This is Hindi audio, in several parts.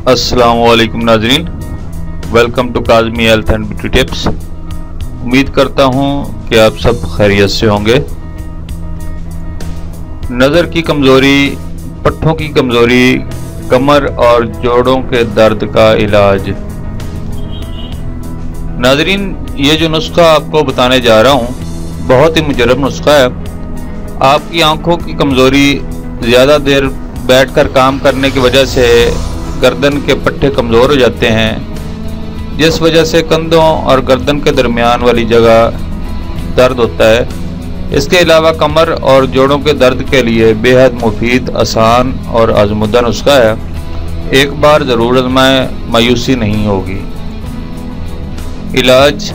अस्सलामुअलैकुम नाजरीन, welcome to Kazmi health and beauty tips. उम्मीद करता हूँ कि आप सब खैरियत से होंगे। नज़र की कमज़ोरी, पट्ठों की कमज़ोरी, कमर और जोड़ों के दर्द का इलाज। नाजरीन, ये जो नुस्खा आपको बताने जा रहा हूँ बहुत ही मुजरब नुस्खा है। आपकी आंखों की कमज़ोरी, ज़्यादा देर बैठकर काम करने की वजह से गर्दन के पट्टे कमज़ोर हो जाते हैं, जिस वजह से कंधों और गर्दन के दरमियान वाली जगह दर्द होता है। इसके अलावा कमर और जोड़ों के दर्द के लिए बेहद मुफीद, आसान और आजमुदा नुस्खा है। एक बार ज़रूर आजमाएं, मायूसी नहीं होगी। इलाज: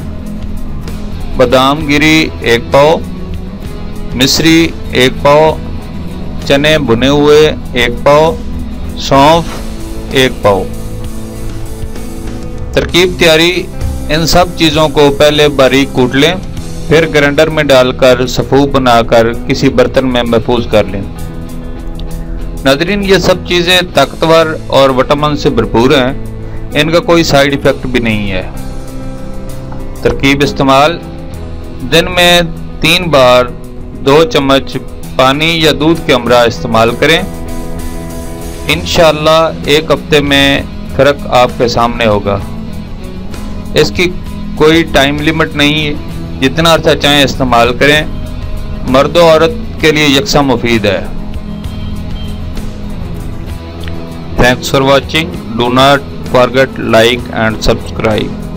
बादाम गिरी 1 पाव, मिश्री 1 पाव, चने भुने हुए 1 पाव, सौंफ 1 पाव। तरकीब तैयारी: इन सब चीज़ों को पहले बारीक कूट लें, फिर ग्राइंडर में डालकर सफ़ूफ बनाकर किसी बर्तन में महफूज कर लें। नाज़रीन, ये सब चीज़ें ताकतवर और विटामिन से भरपूर हैं, इनका कोई साइड इफ़ेक्ट भी नहीं है। तरकीब इस्तेमाल: दिन में 3 बार 2 चम्मच पानी या दूध के हमरा इस्तेमाल करें। इंशाअल्लाह 1 हफ्ते में फ़र्क आपके सामने होगा। इसकी कोई टाइम लिमिट नहीं है, जितना अर्सा चाहें इस्तेमाल करें। मर्द और औरत के लिए यकसा मुफीद है। Thanks for watching. Do not forget like and subscribe.